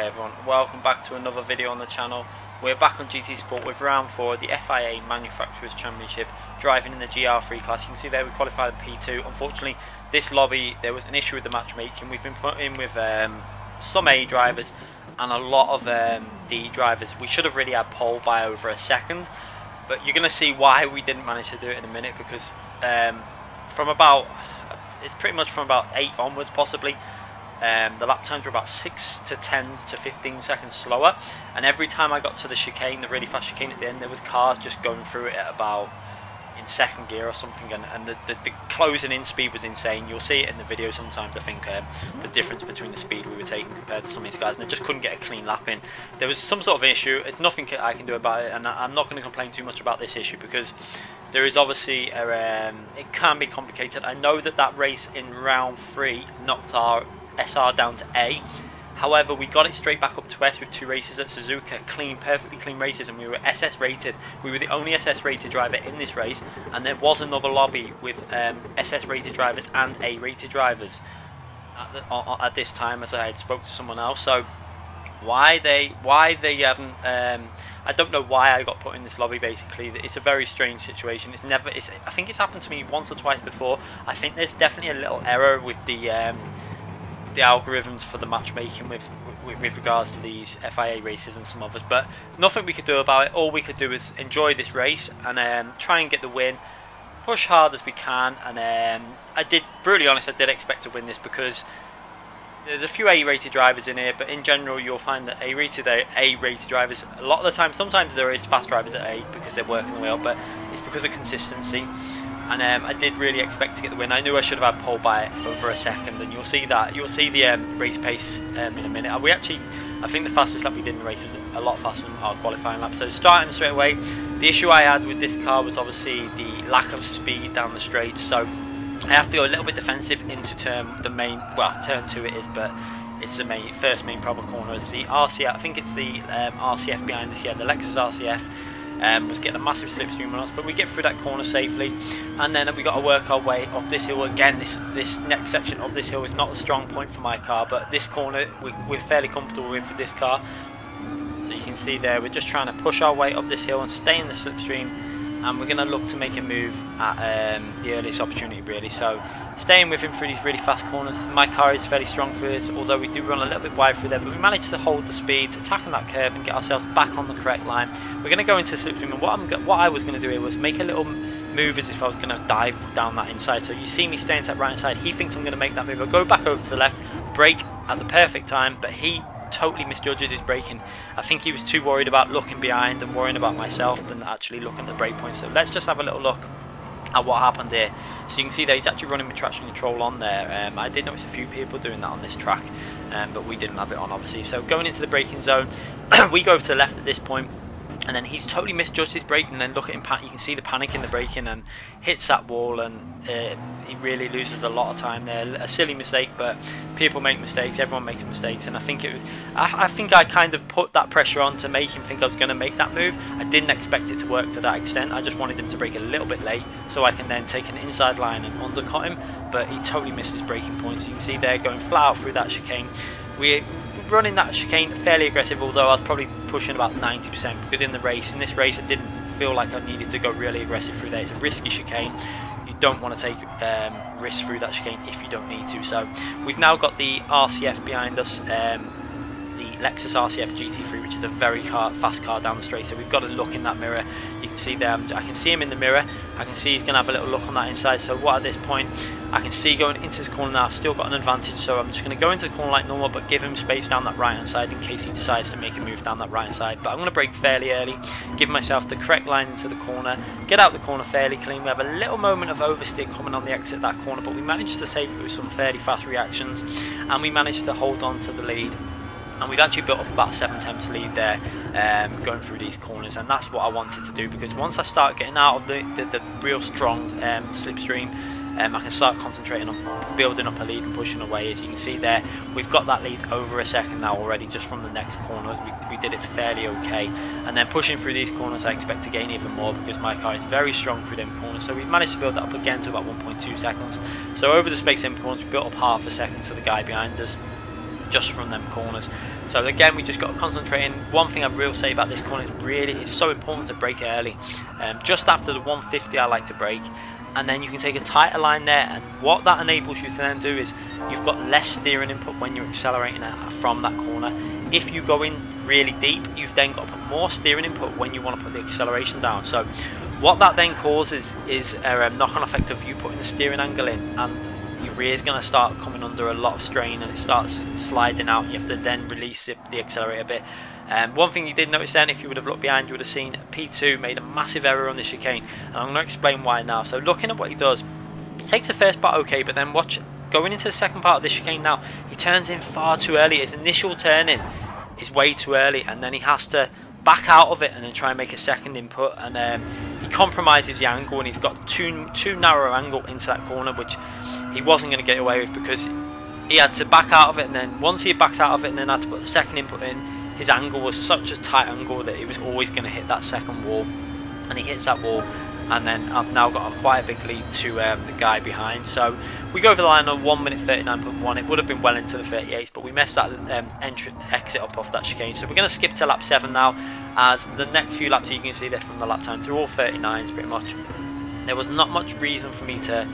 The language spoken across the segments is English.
Okay everyone, welcome back to another video on the channel. We're back on GT Sport with round 4 of the FIA Manufacturers Championship, driving in the GR3 class. You can see there we qualified in P2. Unfortunately, this lobby, there was an issue with the matchmaking. We've been put in with some A drivers and a lot of D drivers. We should have really had pole by over a second, but you're going to see why we didn't manage to do it in a minute, because it's pretty much from about 8th onwards possibly. The lap times were about 6 to 10 to 15 seconds slower, and every time I got to the chicane, the really fast chicane at the end, there was cars just going through it at about in second gear or something, and the closing in speed was insane. You'll see it in the video sometimes, I think, the difference between the speed we were taking compared to some of these guys, and I just couldn't get a clean lap in. There was some sort of issue. It's nothing I can do about it, and I'm not going to complain too much about this issue, because there is obviously it can be complicated. I know that race in round 3 knocked our SR down to A. However, we got it straight back up to S with 2 races at Suzuka, perfectly clean races, and we were SS rated. We were the only SS rated driver in this race, and there was another lobby with SS rated drivers and A rated drivers at this time, as I had spoke to someone else. So why they haven't I don't know why I got put in this lobby. Basically, it's a very strange situation. I think it's happened to me once or twice before. I think there's definitely a little error with the algorithms for the matchmaking with regards to these FIA races and some others, but nothing we could do about it. All we could do is enjoy this race and try and get the win, push hard as we can. And brutally honest, I did expect to win this, because there's a few A-rated drivers in here, but in general you'll find that A-rated drivers, a lot of the time, sometimes there is fast drivers at A because they're working the way up, but it's because of consistency. And I did really expect to get the win. I knew I should have had pole by over a second, and you'll see that. You'll see the race pace in a minute. I think the fastest lap we did in the race was a lot faster than our qualifying lap. So starting straight away, the issue I had with this car was obviously the lack of speed down the straight. So I have to go a little bit defensive into turn 2 it is, but it's the first main proper corner. It's the RCF. I think it's the RCF behind us. Yeah, the Lexus RCF. Was getting a massive slipstream on us, but we get through that corner safely, and then we got to work our way up this hill again. This next section of this hill is not a strong point for my car, but this corner we're fairly comfortable with this car. So you can see there, we're just trying to push our way up this hill and stay in the slipstream, and we're going to look to make a move at the earliest opportunity, really. So staying with him through these really fast corners. My car is fairly strong for this, although we do run a little bit wide through there, but we managed to hold the speeds, attacking that curve and get ourselves back on the correct line. We're going to go into slipstream, and what I was going to do here was make a little move as if I was going to dive down that inside. So you see me staying to that right hand side. He thinks I'm going to make that move. I go back over to the left, brake at the perfect time, but he totally misjudges his braking. I think he was too worried about looking behind and worrying about myself than actually looking at the brake points. So let's just have a little look at what happened here. So you can see that he's actually running with traction control on there. I did notice a few people doing that on this track, but we didn't have it on, obviously. So going into the braking zone, we go over to the left at this point, and then he's totally misjudged his braking. And then look at him, you can see the panic in the braking, and hits that wall, and he really loses a lot of time there. A silly mistake, but people make mistakes, everyone makes mistakes, and I think I kind of put that pressure on to make him think I was going to make that move. I didn't expect it to work to that extent. I just wanted him to brake a little bit late so I can then take an inside line and undercut him, but he totally missed his braking points. You can see there, going flat out through that chicane. We're running that chicane fairly aggressive, although I was probably pushing about 90%, because in this race I didn't feel like I needed to go really aggressive through there. It's a risky chicane. You don't want to take risks through that chicane if you don't need to. So we've now got the RCF behind us, the Lexus RCF GT3, which is a very fast car down the straight. So we've got to look in that mirror. You can see there, I can see him in the mirror. I can see he's going to have a little look on that inside. So what at this point, I can see going into this corner now, I've still got an advantage. So I'm just going to go into the corner like normal, but give him space down that right hand side in case he decides to make a move down that right hand side. But I'm going to brake fairly early, give myself the correct line into the corner, get out the corner fairly clean. We have a little moment of oversteer coming on the exit of that corner, but we managed to save it with some fairly fast reactions, and we managed to hold on to the lead. And we've actually built up about 7/10 lead there, going through these corners, and that's what I wanted to do, because once I start getting out of the real strong slipstream, I can start concentrating on building up a lead and pushing away. As you can see there, we've got that lead over a second now already, just from the next corner. We did it fairly okay, and then pushing through these corners I expect to gain even more, because my car is very strong through them corners. So we've managed to build that up again to about 1.2 seconds. So over the space of them corners, we built up half a second to the guy behind us. just from them corners. So again, we just got to concentrate. And one thing I will say about this corner is really, it's so important to brake early. Just after the 150 I like to brake, and then you can take a tighter line there, and what that enables you to then do is you've got less steering input when you're accelerating from that corner. If you go in really deep, you've then got to put more steering input when you want to put the acceleration down. So what that then causes is a knock-on effect of you putting the steering angle in, and your rear is going to start coming under a lot of strain, and it starts sliding out. You have to then release the accelerator a bit. One thing you did notice then, if you would have looked behind, you would have seen P2 made a massive error on the chicane, and I'm going to explain why now. So looking at what he does, he takes the first part okay, but then watch, going into the second part of the chicane now, he turns in far too early. His initial turn-in is way too early, and then he has to back out of it and then try and make a second input, and he compromises the angle, and he's got too narrow angle into that corner, which he wasn't going to get away with, because he had to back out of it, and then once he had backed out of it and then had to put the second input in, his angle was such a tight angle that he was always going to hit that second wall, and he hits that wall, and then I've now got quite a big lead to the guy behind. So we go over the line on 1 minute 39.1. It would have been well into the 38s, but we messed that exit up off that chicane. So we're going to skip to lap 7 now, as the next few laps, you can see there from the lap time, through all 39s pretty much. There was not much reason for me to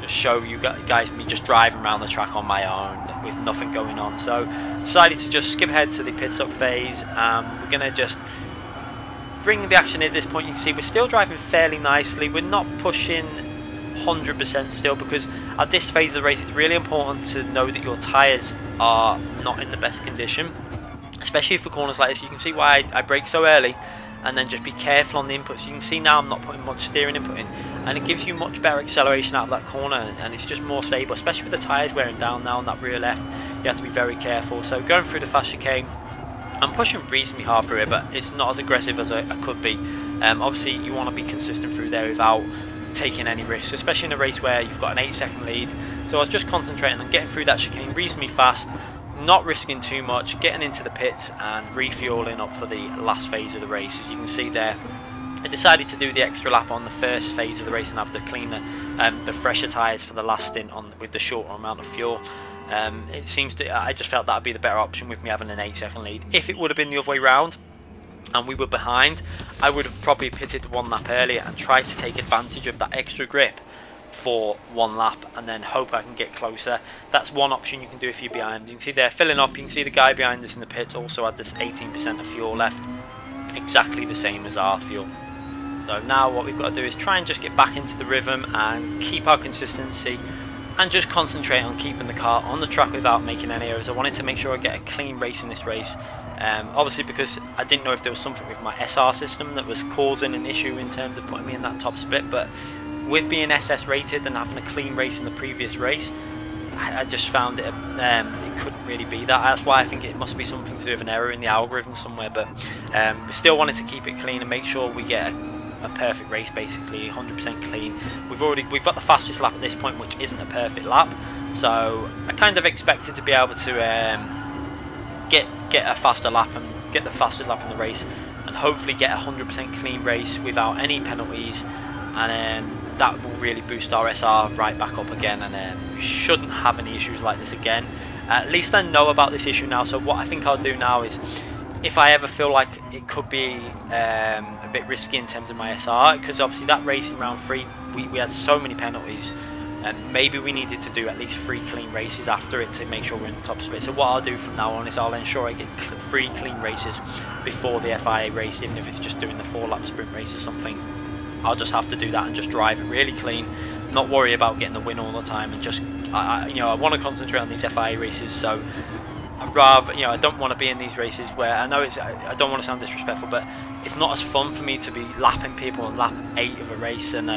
just show you guys me just driving around the track on my own with nothing going on. So decided to just skip ahead to the pit stop phase. We're going to just bring the action in at this point. You can see we're still driving fairly nicely. We're not pushing 100% still, because at this phase of the race it's really important to know that your tyres are not in the best condition, especially for corners like this. You can see why I brake so early, and then just be careful on the inputs. You can see now I'm not putting much steering input in, and it gives you much better acceleration out of that corner, and it's just more stable, especially with the tyres wearing down now on that rear left. You have to be very careful. So going through the fast chicane, I'm pushing reasonably hard through it, but it's not as aggressive as I could be. Obviously you want to be consistent through there without taking any risks, especially in a race where you've got an 8-second lead. So I was just concentrating on getting through that chicane reasonably fast, not risking too much, getting into the pits and refueling up for the last phase of the race. As you can see there, I decided to do the extra lap on the first phase of the race and have the cleaner, the fresher tyres for the last stint on with the shorter amount of fuel. It seems to, I just felt that would be the better option with me having an 8-second lead. If it would have been the other way round and we were behind, I would have probably pitted 1 lap earlier and tried to take advantage of that extra grip for 1 lap and then hope I can get closer. That's one option you can do if you're behind. You can see they're filling up. You can see the guy behind us in the pits also had this 18% of fuel left, exactly the same as our fuel. So now what we've got to do is try and just get back into the rhythm and keep our consistency and just concentrate on keeping the car on the track without making any errors. I wanted to make sure I get a clean race in this race, obviously because I didn't know if there was something with my SR system that was causing an issue in terms of putting me in that top split, but with being SS rated and having a clean race in the previous race, I just found it couldn't really be that. That's why I think it must be something to do with an error in the algorithm somewhere, but we still wanted to keep it clean and make sure we get a perfect race, basically 100% clean. We've got the fastest lap at this point, which isn't a perfect lap, so I kind of expected to be able to get a faster lap and get the fastest lap in the race, and hopefully get a 100% clean race without any penalties, and that will really boost our SR right back up again, and we shouldn't have any issues like this again. At least I know about this issue now, so what I think I'll do now is, if I ever feel like it could be a bit risky in terms of my SR, because obviously that race in round 3 we had so many penalties, and maybe we needed to do at least 3 clean races after it to make sure we're in the top split. So what I'll do from now on is I'll ensure I get 3 clean races before the FIA race, even if it's just doing the 4-lap sprint race or something. I'll just have to do that and just drive it really clean, not worry about getting the win all the time, and just I want to concentrate on these FIA races. So I'd rather, I don't want to be in these races where I know I don't want to sound disrespectful, but it's not as fun for me to be lapping people on lap 8 of a race, and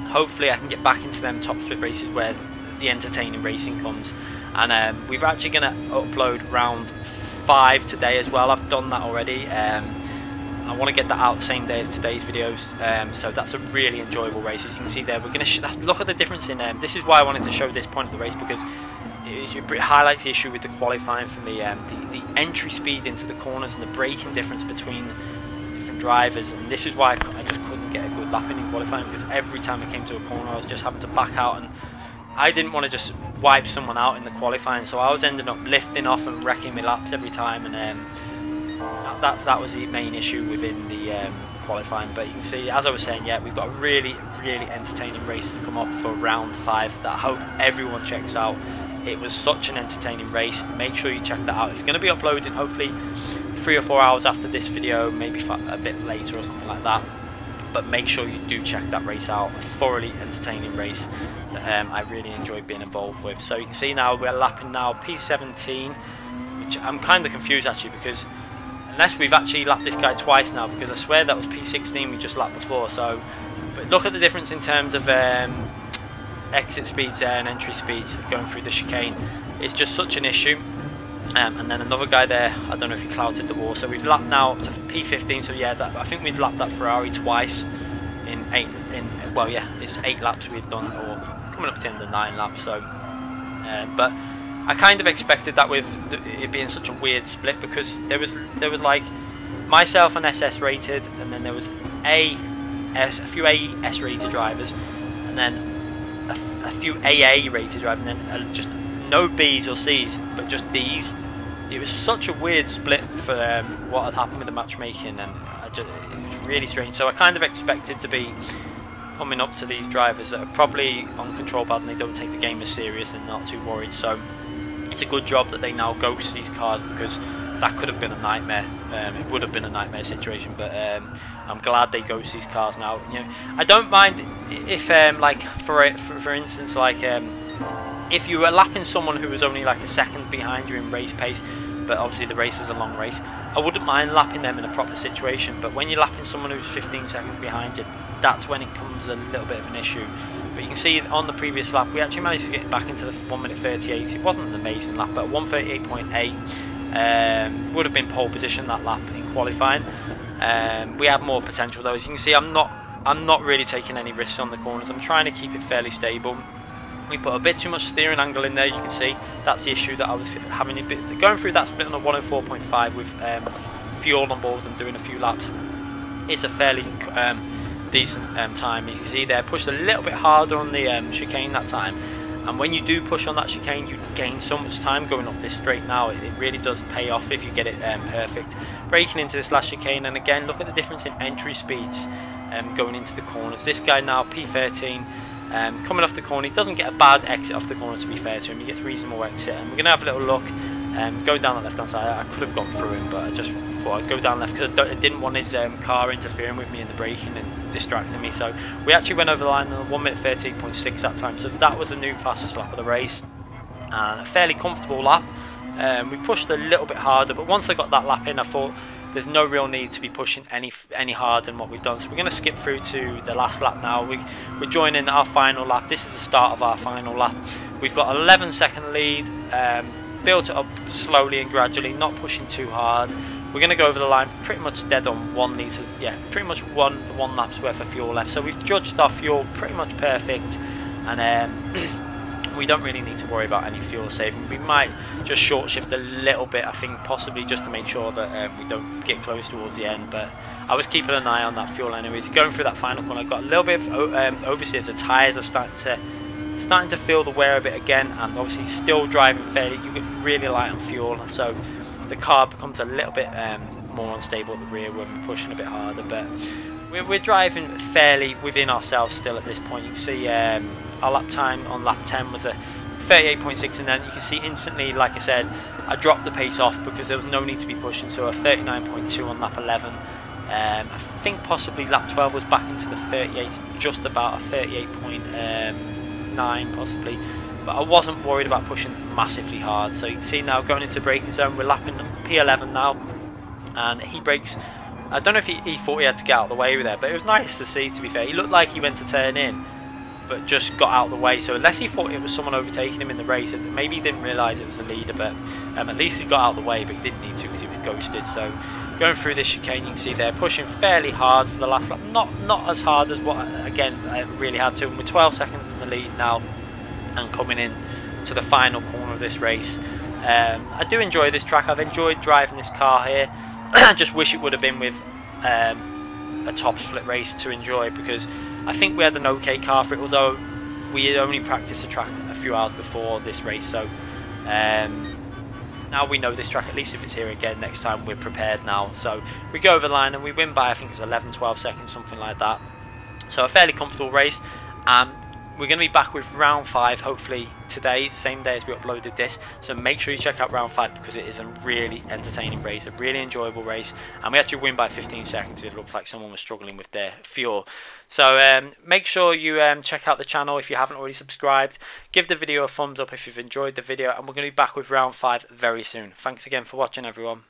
hopefully I can get back into them top split races where the entertaining racing comes. And we're actually going to upload round 5 today as well. I've done that already. I want to get that out the same day as today's videos, so that's a really enjoyable race. As you can see there, we're going to look at the difference in this is why I wanted to show this point of the race, because it highlights the issue with the qualifying for me, the entry speed into the corners and the braking difference between different drivers. And this is why I just couldn't get a good lap in qualifying, because every time I came to a corner I was just having to back out, and I didn't want to just wipe someone out in the qualifying, so I was ending up lifting off and wrecking my laps every time, and that was the main issue within the qualifying. But you can see, as I was saying, yeah, we've got a really entertaining race to come up for round 5 that I hope everyone checks out. It was such an entertaining race. Make sure you check that out. It's going to be uploaded hopefully 3 or 4 hours after this video, maybe a bit later or something like that. But make sure you do check that race out. A thoroughly entertaining race that I really enjoyed being involved with. So you can see now we're lapping now P17, which I'm kind of confused actually, because unless we've actually lapped this guy twice now, because I swear that was P16 we just lapped before. So, but look at the difference in terms of exit speeds there and entry speeds going through the chicane. It's just such an issue. And then another guy there, I don't know if he clouted the wall. So we've lapped now up to P15. So yeah, I think we've lapped that Ferrari twice well, yeah, it's 8 laps we've done, or coming up to the end of 9 laps. So but I kind of expected that with it being such a weird split, because there was like myself and SS rated, and then there was a few AS rated drivers, and then a few AA rated drivers, and then just no B's or C's, but just D's. It was such a weird split for what had happened with the matchmaking, and it was really strange. So I kind of expected to be coming up to these drivers that are probably on control pad and they don't take the game as serious and not too worried. So it's a good job that they now ghost these cars, because that could have been a nightmare. It would have been a nightmare situation, but I'm glad they ghost these cars now. You know, I don't mind if like for instance, like if you were lapping someone who was only like a second behind you in race pace, but obviously the race was a long race, I wouldn't mind lapping them in a proper situation. But when you're lapping someone who's 15 seconds behind you, that's when it comes a little bit of an issue. But you can see on the previous lap we actually managed to get back into the 1:38. It wasn't an amazing lap, but 1:38.8 would have been pole position that lap in qualifying. We had more potential though. As you can see, I'm not really taking any risks on the corners. I'm trying to keep it fairly stable. We put a bit too much steering angle in there. You can see that's the issue that I was having a bit going through that split on a 104.5 with fuel on board and doing a few laps. It's a fairly decent time. As you can see there, pushed a little bit harder on the chicane that time, and when you do push on that chicane you gain so much time going up this straight. Now it really does pay off if you get it perfect. Braking into this last chicane, and again look at the difference in entry speeds going into the corners. This guy now P13 coming off the corner, he doesn't get a bad exit off the corner, to be fair to him. He gets reasonable exit, and we're going to have a little look. Going down that left hand side, I could have gone through him, but I just thought I'd go down left because I didn't want his car interfering with me in the braking and distracting me. So we actually went over the line on 1:13.6 that time, so that was the new fastest lap of the race, and a fairly comfortable lap. We pushed a little bit harder, but once I got that lap in I thought there's no real need to be pushing any harder than what we've done. So we're going to skip through to the last lap now. We're joining our final lap. This is the start of our final lap. We've got an 11-second lead, built it up slowly and gradually, not pushing too hard. We're going to go over the line pretty much dead on 1 litres, yeah, pretty much one lap's worth of fuel left. So we've judged our fuel pretty much perfect, and we don't really need to worry about any fuel saving. We might just short shift a little bit, I think, possibly just to make sure that we don't get close towards the end. But I was keeping an eye on that fuel anyways. Going through that final corner, I got a little bit of oversteer. The tyres are starting to feel the wear a bit again, and obviously still driving fairly. You get really light on fuel, so the car becomes a little bit more unstable at the rear when we're pushing a bit harder. But we're driving fairly within ourselves still at this point. You can see our lap time on lap 10 was a 38.6, and then you can see instantly, like I said, I dropped the pace off because there was no need to be pushing. So a 39.2 on lap 11. I think possibly lap 12 was back into the 38s, just about a 38.9 possibly, but I wasn't worried about pushing massively hard. So you can see now going into braking zone, we're lapping P11 now, and he brakes. I don't know if he thought he had to get out of the way with there, but it was nice to see, to be fair. He looked like he went to turn in, but just got out of the way. So unless he thought it was someone overtaking him in the race, maybe he didn't realise it was a leader, but at least he got out of the way, but he didn't need to because he was ghosted. So going through this chicane, you can see they're pushing fairly hard for the last lap. Not as hard as what, again, I really had to. And we're 12 seconds in the lead now, and coming in to the final corner of this race. I do enjoy this track. I've enjoyed driving this car here. I just wish it would have been with a top split race to enjoy, because I think we had an okay car for it, although we had only practiced the track a few hours before this race, so now we know this track. At least if it's here again next time, we're prepared now. So we go over the line and we win by, I think it's 11-12 seconds, something like that. So a fairly comfortable race. We're going to be back with round 5 hopefully today, same day as we uploaded this. So make sure you check out round 5 because it is a really entertaining race, a really enjoyable race, and we actually win by 15 seconds. It looks like someone was struggling with their fuel. So make sure you check out the channel if you haven't already subscribed. Give the video a thumbs up if you've enjoyed the video, and we're going to be back with round 5 very soon. Thanks again for watching, everyone.